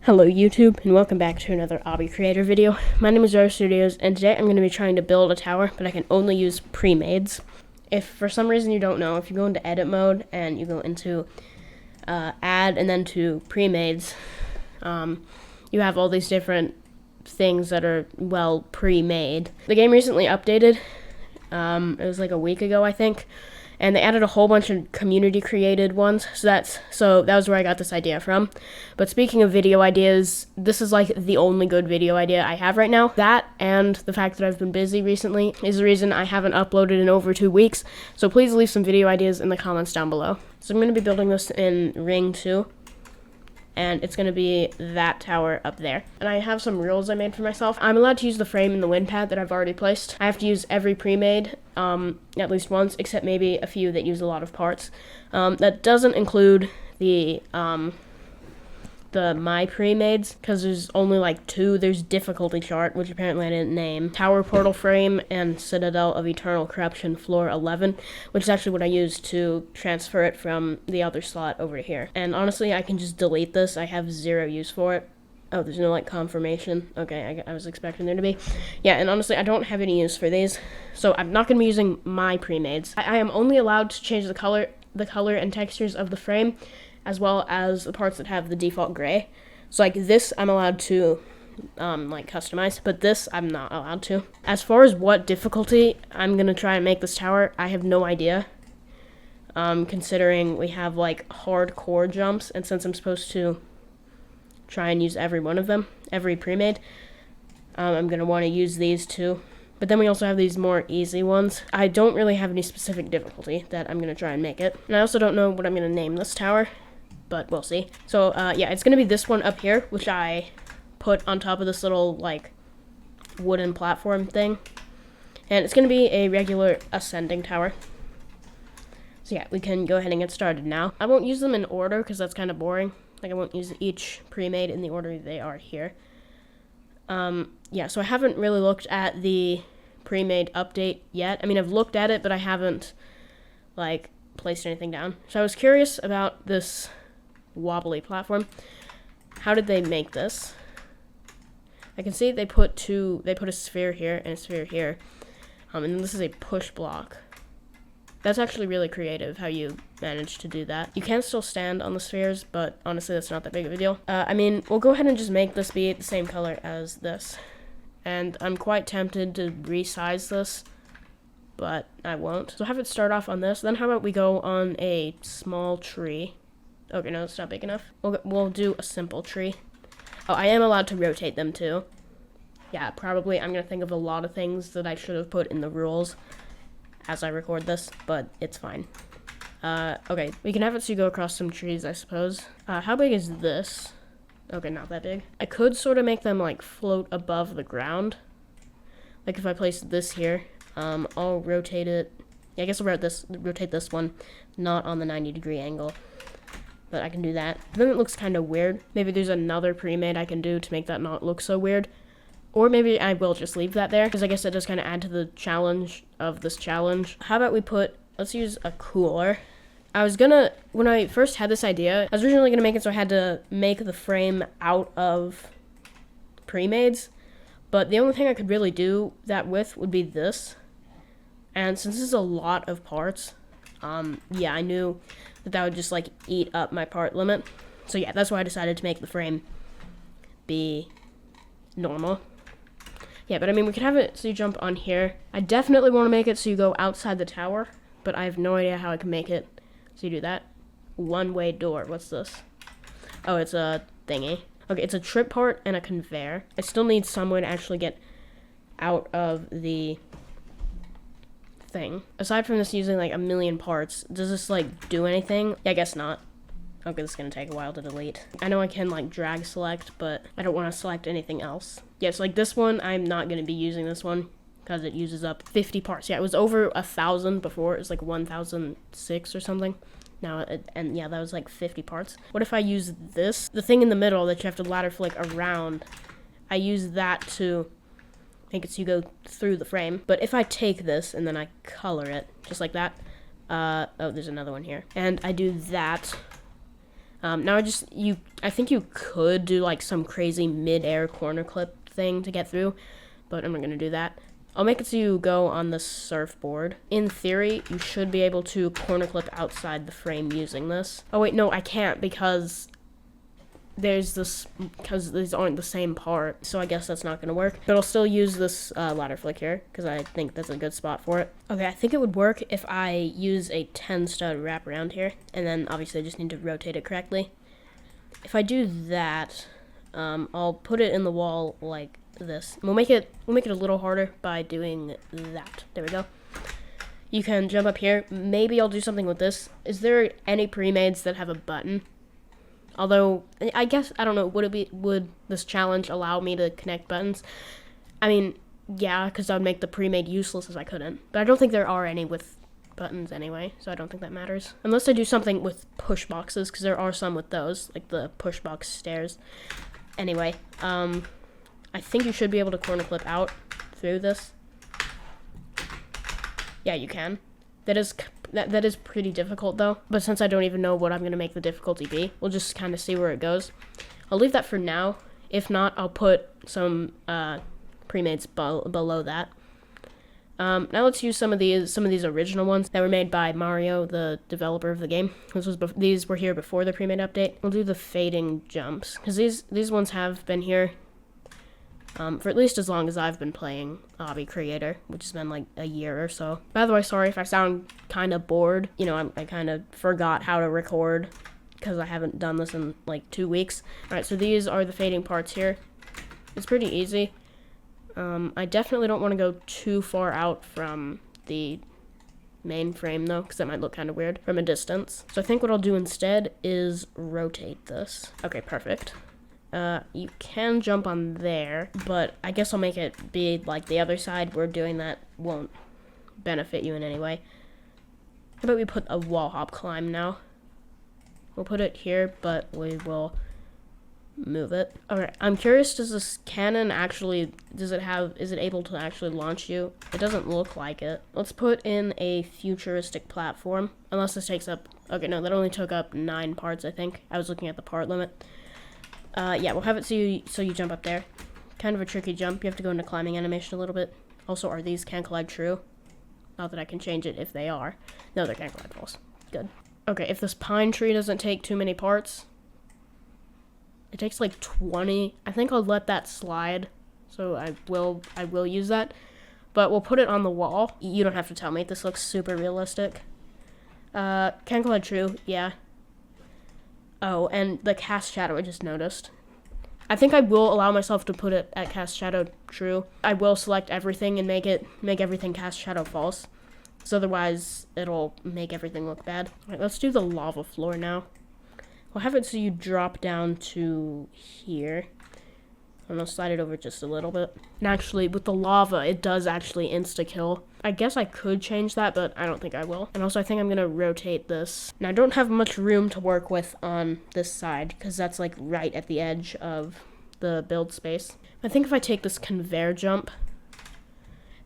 Hello YouTube, and welcome back to another Obby Creator video. My name is Roro Studios, and today I'm going to be trying to build a tower, but I can only use PreMades. If for some reason you don't know, if you go into edit mode and you go into add and then to PreMades, you have all these different things that are, well, pre-made. The game recently updated. It was like a week ago, I think. And they added a whole bunch of community created ones, so that was where I got this idea from. But speaking of video ideas, this is like the only good video idea I have right now. That and the fact that I've been busy recently is the reason I haven't uploaded in over 2 weeks, so please leave some video ideas in the comments down below. So I'm going to be building this in Ring 2. And it's going to be that tower up there. And I have some rules I made for myself. I'm allowed to use the frame and the wind pad that I've already placed. I have to use every pre-made at least once, except maybe a few that use a lot of parts. That doesn't include the my pre-mades, because there's only like 2. There's difficulty chart, which apparently I didn't name, tower portal frame, and citadel of eternal corruption floor 11, which is actually what I used to transfer it from the other slot over here. And honestly, I can just delete this. I have 0 use for it. Oh, there's no like confirmation. Okay, I was expecting there to be. Yeah, and honestly, I don't have any use for these, so I'm not going to be using my pre-mades. I am only allowed to change the color and textures of the frame, as well as the parts that have the default gray. So like this, I'm allowed to like customize, but this I'm not allowed to. As far as what difficulty I'm gonna try and make this tower, I have no idea. Considering we have like hardcore jumps, and since I'm supposed to try and use every one of them, every pre-made, I'm gonna want to use these too. But then we also have these more easy ones. I don't really have any specific difficulty that I'm gonna try and make it. And I also don't know what I'm gonna name this tower, but we'll see. So yeah, it's gonna be this one up here, which I put on top of this little like wooden platform thing, and it's gonna be a regular ascending tower. So yeah, we can go ahead and get started now. I won't use them in order because that's kind of boring. Like, I won't use each pre-made in the order they are here. Yeah, so I haven't really looked at the pre-made update yet. I mean, I've looked at it, but I haven't like placed anything down. So I was curious about this wobbly platform. How did they make this? I can see they put a sphere here and a sphere here, and then this is a push block. That's actually really creative how you managed to do that. You can still stand on the spheres, but honestly that's not that big of a deal. I mean, we'll go ahead and just make this be the same color as this, and I'm quite tempted to resize this, but I won't. So have it start off on this, then how about we go on a small tree. Okay, no, it's not big enough. We'll do a simple tree. Oh, I am allowed to rotate them too. Yeah, probably I'm gonna think of a lot of things that I should have put in the rules as I record this, but it's fine. Okay, we can have it so you go across some trees, I suppose. How big is this? Okay, not that big. I could sort of make them like float above the ground. Like if I place this here, I'll rotate it. Yeah, I guess I'll rotate this one, not on the 90-degree angle. But I can do that. Then it looks kind of weird. Maybe there's another pre-made I can do to make that not look so weird. Or maybe I will just leave that there, because I guess that does kind of add to the challenge of this challenge. How about we let's use a cooler. When I first had this idea, I was originally going to make it so I had to make the frame out of pre-mades. But the only thing I could really do that with would be this. And since this is a lot of parts, yeah, I knew that would just like eat up my part limit. So yeah, that's why I decided to make the frame be normal. Yeah, but I mean, we could have it so you jump on here. I definitely want to make it so you go outside the tower, but I have no idea how I can make it so you do that. One-way door. What's this? Oh, it's a thingy. Okay, it's a trip part and a conveyor. I still need some way to actually get out of the thing. Aside from this using like a million parts, does this like do anything? Yeah, I guess not. Okay, this is gonna take a while to delete. I know I can like drag select, but I don't want to select anything else. Yeah, so like this one, I'm not gonna be using this one because it uses up 50 parts. Yeah, it was over 1,000 before. It was like 1,006 or something. Now, and yeah, that was like 50 parts. What if I use this? The thing in the middle that you have to ladder flick around, I use that to make it so you go through the frame. But if I take this and then I color it, just like that, oh, there's another one here. And I do that, Now I think you could do like some crazy mid-air corner clip thing to get through, but I'm not gonna do that. I'll make it so you go on the surfboard. In theory, you should be able to corner clip outside the frame using this. Oh wait, no, I can't because these aren't the same part, so I guess that's not gonna work. But I'll still use this ladder flick here because I think that's a good spot for it. Okay, I think it would work if I use a 10 stud wrap around here, and then obviously I just need to rotate it correctly. If I do that, I'll put it in the wall like this. We'll make it a little harder by doing that. There we go. You can jump up here. Maybe I'll do something with this. Is there any pre-mades that have a button? Although, I guess, I don't know, would this challenge allow me to connect buttons? I mean, yeah, because that would make the pre-made useless as I couldn't. But I don't think there are any with buttons anyway, so I don't think that matters. Unless I do something with push boxes, because there are some with those, like the push box stairs. Anyway, I think you should be able to corner clip out through this. Yeah, you can. That is pretty difficult though, but since I don't even know what I'm going to make the difficulty be, we'll just kind of see where it goes. I'll leave that for now. If not, I'll put some pre-mades below that. Now let's use some of these original ones that were made by Mario, the developer of the game. These were here before the pre-made update. We'll do the fading jumps, because these ones have been here for at least as long as I've been playing Obby Creator, which has been like a year or so. By the way, sorry if I sound kind of bored. You know, I kind of forgot how to record because I haven't done this in like 2 weeks. Alright, so these are the fading parts here. It's pretty easy. I definitely don't want to go too far out from the main frame though, because that might look kind of weird from a distance. So I think what I'll do instead is rotate this. Okay, perfect. You can jump on there, but I guess I'll make it be like the other side where doing that won't benefit you in any way. How about we put a wall hop climb now? We'll put it here, but we will move it. Alright, I'm curious, does this cannon actually, is it able to actually launch you? It doesn't look like it. Let's put in a futuristic platform, unless this takes up, okay, no, that only took up 9 parts, I think. I was looking at the part limit. Yeah, we'll have it so you jump up there. Kind of a tricky jump. You have to go into climbing animation a little bit. Also, are these can collide true? Not that I can change it if they are. No, they can't collide false. Good. Okay, if this pine tree doesn't take too many parts, it takes like 20. I think I'll let that slide. So I will use that. But we'll put it on the wall. You don't have to tell me. This looks super realistic. Can collide true, yeah. Oh, and the cast shadow I just noticed. I think I will allow myself to put it at cast shadow true. I will select everything and make everything cast shadow false. Because otherwise it'll make everything look bad. Alright, let's do the lava floor now. We'll have it so you drop down to here. I'm gonna slide it over just a little bit. And actually, with the lava, it does actually insta-kill. I guess I could change that, but I don't think I will. And also, I think I'm gonna rotate this. Now, I don't have much room to work with on this side, because that's like right at the edge of the build space. I think if I take this conveyor jump,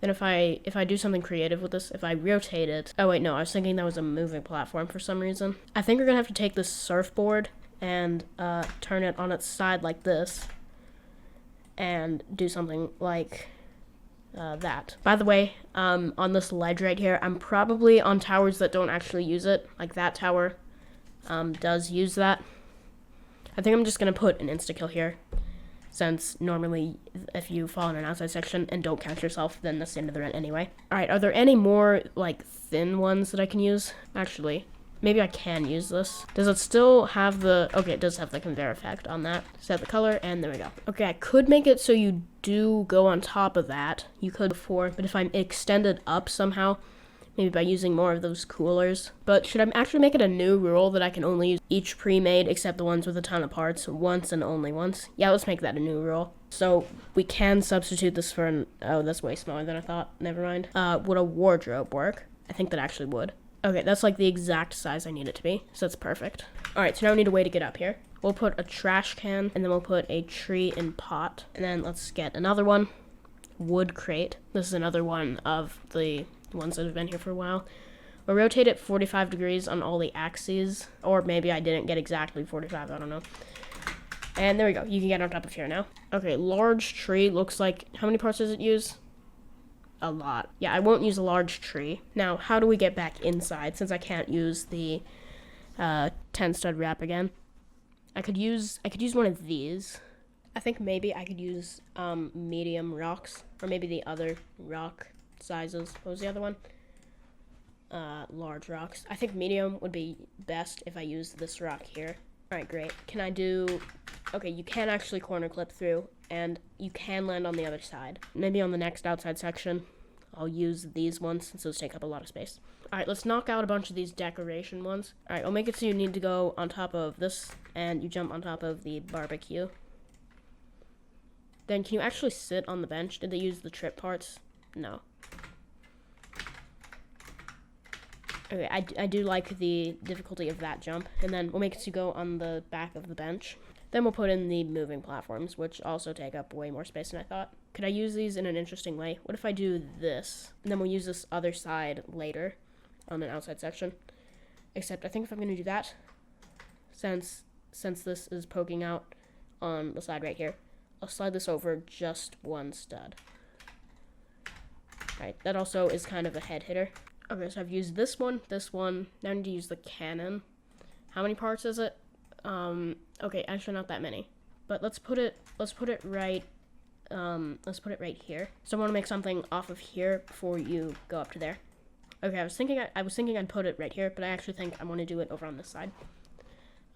then if I do something creative with this, if I rotate it... Oh, wait, no, I was thinking that was a moving platform for some reason. I think we're gonna have to take this surfboard and turn it on its side like this. And do something like that. By the way, on this ledge right here, I'm probably on towers that don't actually use it. Like that tower does use that. I think I'm just going to put an insta-kill here. Since normally, if you fall in an outside section and don't catch yourself, then that's the end of the run anyway. Alright, are there any more, like, thin ones that I can use? Actually, maybe I can use this. Does it still have the... Okay, it does have the conveyor effect on that. Set the color, and there we go. Okay, I could make it so you do go on top of that. You could before, but if I extend it up somehow, maybe by using more of those coolers. But should I actually make it a new rule that I can only use each pre-made, except the ones with a ton of parts, once and only once? Yeah, let's make that a new rule. So we can substitute this for an... Oh, that's way smaller than I thought. Never mind. Would a wardrobe work? I think that actually would. Okay, that's like the exact size I need it to be, so that's perfect. Alright, so now we need a way to get up here. We'll put a trash can, and then we'll put a tree in pot. And then let's get another one. Wood crate. This is another one of the ones that have been here for a while. We'll rotate it 45 degrees on all the axes, or maybe I didn't get exactly 45, I don't know. And there we go, you can get on top of here now. Okay, large tree looks like, how many parts does it use? A lot. Yeah, I won't use a large tree. Now, how do we get back inside since I can't use the 10 stud wrap again? I could use one of these. I think maybe I could use medium rocks, or maybe the other rock sizes. What was the other one? Large rocks. I think medium would be best if I use this rock here. Alright, great. Can I do... Okay, you can actually corner clip through, and you can land on the other side. Maybe on the next outside section, I'll use these ones, since those take up a lot of space. Alright, let's knock out a bunch of these decoration ones. Alright, I'll make it so you need to go on top of this, and you jump on top of the barbecue. Then, can you actually sit on the bench? Did they use the trip parts? No. Okay, I do like the difficulty of that jump. And then we'll make it so you go on the back of the bench. Then we'll put in the moving platforms, which also take up way more space than I thought. Could I use these in an interesting way? What if I do this? And then we'll use this other side later on an outside section. Except I think if I'm going to do that, since this is poking out on the side right here, I'll slide this over just one stud. Alright, that also is kind of a head hitter. Okay, so I've used this one. Now I need to use the cannon. How many parts is it? Okay, actually not that many. But let's put it right here. So I want to make something off of here before you go up to there. Okay, I was thinking I'd put it right here, but I actually think I want to do it over on this side.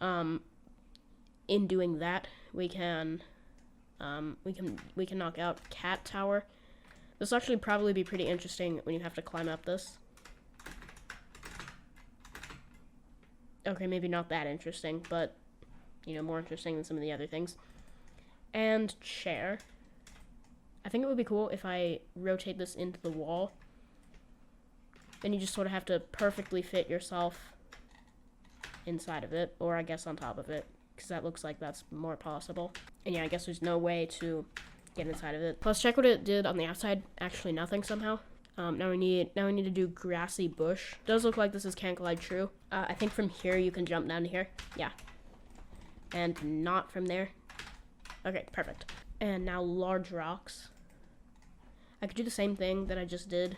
In doing that, we can knock out Cat Tower. This will actually probably be pretty interesting when you have to climb up this. Okay, maybe not that interesting, but, you know, more interesting than some of the other things. And chair. I think it would be cool if I rotate this into the wall. Then you just sort of have to perfectly fit yourself inside of it, or I guess on top of it, because that looks like that's more possible. And yeah, I guess there's no way to get inside of it. Plus, check what it did on the outside. Actually, nothing somehow. Now we need to do grassy bush. Does look like this is Can't Collide True. I think from here you can jump down to here. Yeah. And not from there. Okay, perfect. And now large rocks. I could do the same thing that I just did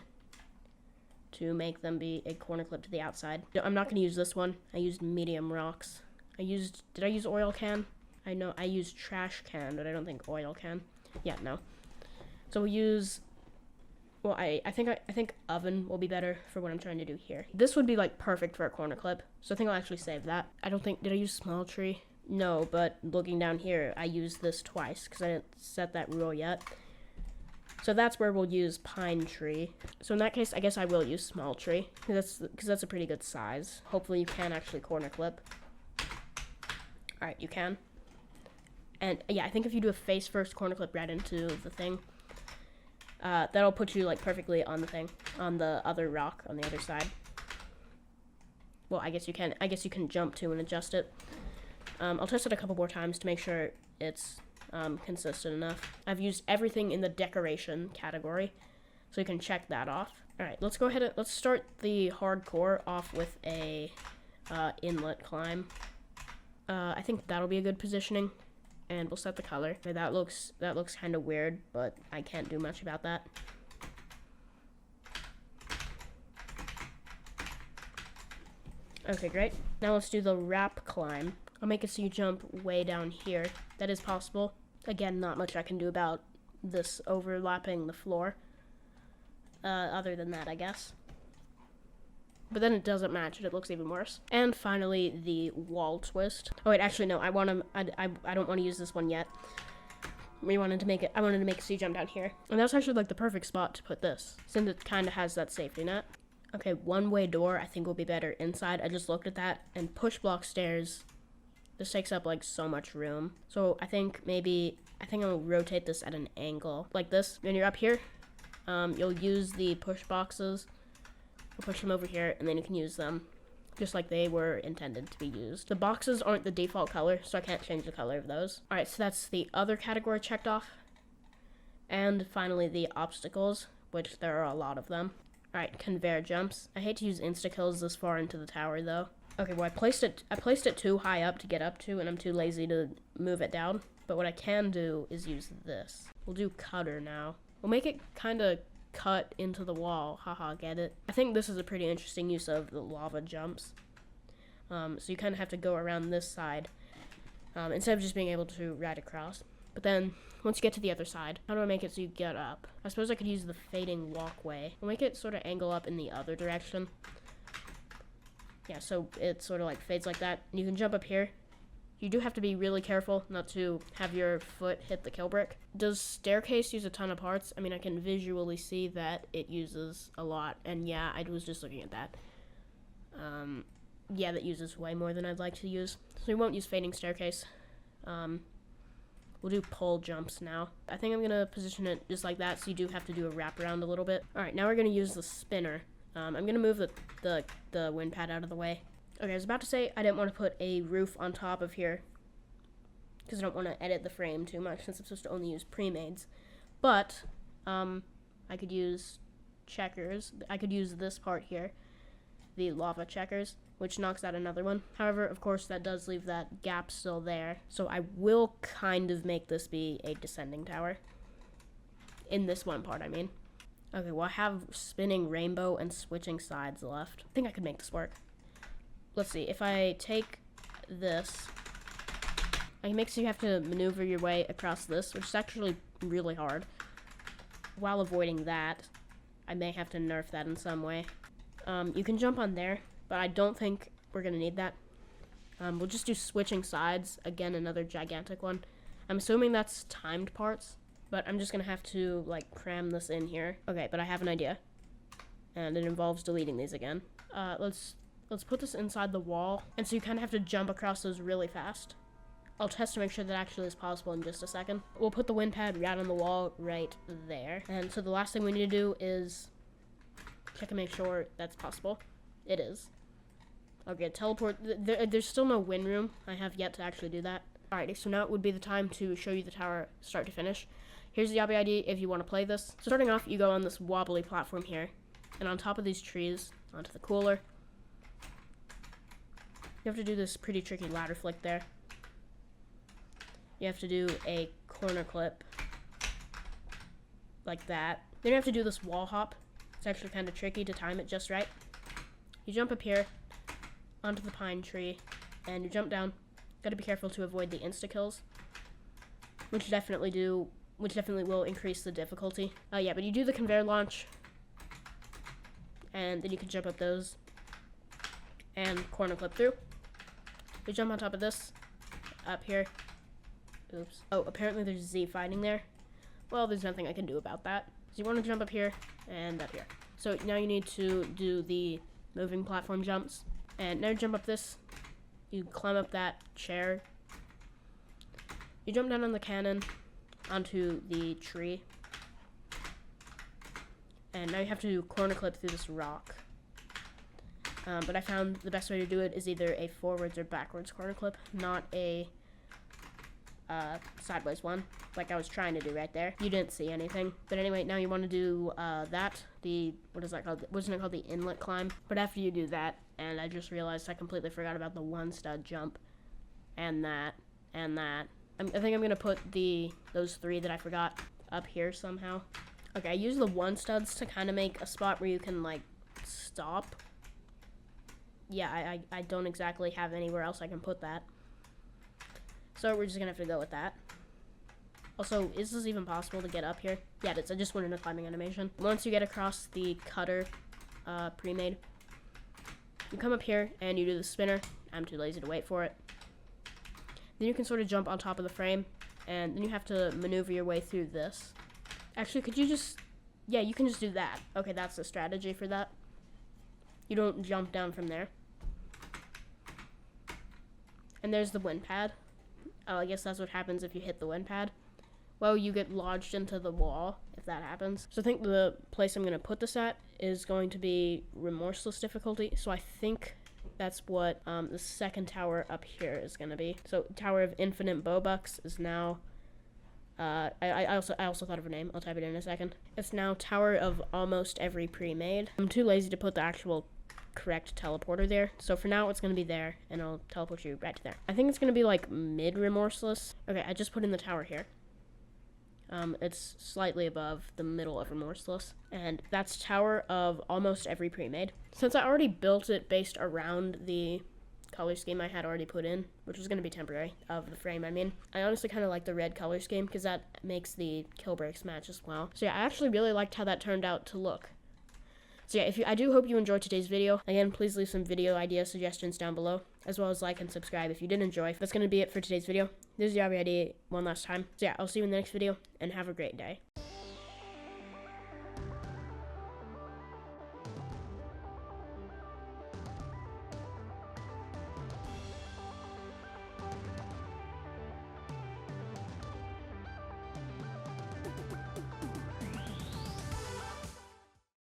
to make them be a corner clip to the outside. I'm not going to use this one. I used medium rocks. Did I use oil can? I know I used trash can, but I don't think oil can. Yeah, no. So we'll use... Well, I think oven will be better for what I'm trying to do here. This would be, like, perfect for a corner clip, so I think I'll actually save that. Did I use small tree? No, but looking down here, I used this twice, because I didn't set that rule yet. So that's where we'll use pine tree. So in that case, I guess I will use small tree, because that's a pretty good size. Hopefully you can actually corner clip. Alright, you can. And, yeah, I think if you do a face-first corner clip right into the thing, that'll put you, like, perfectly on the thing, on the other rock on the other side. Well, I guess you can jump to and adjust it. I'll test it a couple more times to make sure it's consistent enough. I've used everything in the decoration category, so you can check that off. Alright, let's go ahead and let's start the hardcore off with a inlet climb. I think that'll be a good positioning. And we'll set the color. Okay, that looks kind of weird, but I can't do much about that. Okay, great. Now let's do the wrap climb. I'll make it so you jump way down here. That is possible. Again, not much I can do about this overlapping the floor. Other than that, I guess. But then it doesn't match it. It looks even worse. And finally, the wall twist. Oh wait, actually no. I don't want to use this one yet. I wanted to make it so you jump down here. And that's actually like the perfect spot to put this, since it kind of has that safety net. Okay, one-way door I think will be better inside. I just looked at that, and push block stairs. This takes up like so much room. So I think I'll rotate this at an angle like this. When you're up here, you'll use the push boxes. We'll push them over here, and then you can use them just like they were intended to be used. The boxes aren't the default color, so I can't change the color of those. Alright, so that's the other category checked off. And finally, the obstacles, which there are a lot of them. Alright, conveyor jumps. I hate to use insta-kills this far into the tower, though. Okay, well, I placed it too high up to get up to, and I'm too lazy to move it down. But what I can do is use this. We'll do cutter now. We'll make it kind of cut into the wall. Haha, get it? I think this is a pretty interesting use of the lava jumps. So you kind of have to go around this side instead of just being able to ride across. But then, once you get to the other side, how do I make it so you get up? I suppose I could use the fading walkway. We'll make it sort of angle up in the other direction. Yeah, so it sort of like fades like that. And you can jump up here. You do have to be really careful not to have your foot hit the kill brick. Does staircase use a ton of parts? I mean, I can visually see that it uses a lot. And yeah, I was just looking at that. Yeah, that uses way more than I'd like to use. So we won't use fading staircase. We'll do pole jumps now. I think I'm going to position it just like that, so you do have to do a wraparound a little bit. Alright, now we're going to use the spinner. I'm going to move the wind pad out of the way. Okay, I was about to say I didn't want to put a roof on top of here, because I don't want to edit the frame too much, since I'm supposed to only use PreMades. But, I could use checkers. I could use this part here, the lava checkers, which knocks out another one. However, of course, that does leave that gap still there. So I will kind of make this be a descending tower. In this one part, I mean. Okay, well, I have spinning rainbow and switching sides left. I think I could make this work. Let's see, if I take this, I can make so you have to maneuver your way across this, which is actually really hard. While avoiding that, I may have to nerf that in some way. You can jump on there, but I don't think we're going to need that. We'll just do switching sides. Again, another gigantic one. I'm assuming that's timed parts, but I'm just going to have to, like, cram this in here. Okay, but I have an idea, and it involves deleting these again. Let's put this inside the wall, and so you kind of have to jump across those really fast. I'll test to make sure that actually is possible in just a second. We'll put the wind pad right on the wall right there. And so the last thing we need to do is check and make sure that's possible. It is. Okay, teleport. There's still no win room. I have yet to actually do that. Alrighty, so now it would be the time to show you the tower start to finish. Here's the Obby ID if you want to play this. So starting off, you go on this wobbly platform here, and on top of these trees, onto the cooler. You have to do this pretty tricky ladder flick there. You have to do a corner clip, like that. Then you have to do this wall hop. It's actually kind of tricky to time it just right. You jump up here, onto the pine tree, and you jump down. Gotta be careful to avoid the insta-kills, which definitely will increase the difficulty. Yeah, but you do the conveyor launch, and then you can jump up those, and corner clip through. You jump on top of this, up here. Oops. Oh, apparently there's Z fighting there. Well, there's nothing I can do about that. So you want to jump up here, and up here. So now you need to do the moving platform jumps. And now you jump up this. You climb up that chair. You jump down on the cannon onto the tree. And now you have to corner clip through this rock. But I found the best way to do it is either a forwards or backwards corner clip, not a sideways one, like I was trying to do right there. You didn't see anything. But anyway, now you want to do what is that called? Wasn't it called the inlet climb? But after you do that, and I just realized I completely forgot about the one stud jump, and that. I think I'm gonna put those three that I forgot up here somehow. Okay, I use the one studs to kind of make a spot where you can, like, stop. Yeah, I don't exactly have anywhere else I can put that. So we're just gonna have to go with that. Also, is this even possible to get up here? Yeah, it is. I just went in a climbing animation. Once you get across the cutter pre-made, you come up here and you do the spinner. I'm too lazy to wait for it. Then you can sort of jump on top of the frame, and then you have to maneuver your way through this. Actually, could you just... Yeah, you can just do that. Okay, that's the strategy for that. You don't jump down from there. And there's the wind pad. Oh, I guess that's what happens if you hit the wind pad. Well, you get lodged into the wall if that happens. So I think the place I'm going to put this at is going to be remorseless difficulty. So I think that's what the second tower up here is going to be. So Tower of Infinite Bowbucks is now I also thought of a name. I'll type it in a second. It's now tower of almost every pre-made. I'm too lazy to put the actual correct teleporter there, so for now it's going to be there, and I'll teleport you right to there. I think it's going to be like mid-remorseless. Okay, I just put in the tower here. It's slightly above the middle of remorseless, and that's tower of almost every pre-made. Since I already built it based around the color scheme I had already put in, which was going to be temporary, of the frame, I honestly kind of like the red color scheme because that makes the kill breaks match as well. So yeah, I actually really liked how that turned out to look. So yeah, I do hope you enjoyed today's video. Again, please leave some video idea suggestions down below, as well as like and subscribe if you did enjoy. That's going to be it for today's video. This is Obby one last time. So yeah, I'll see you in the next video, and have a great day.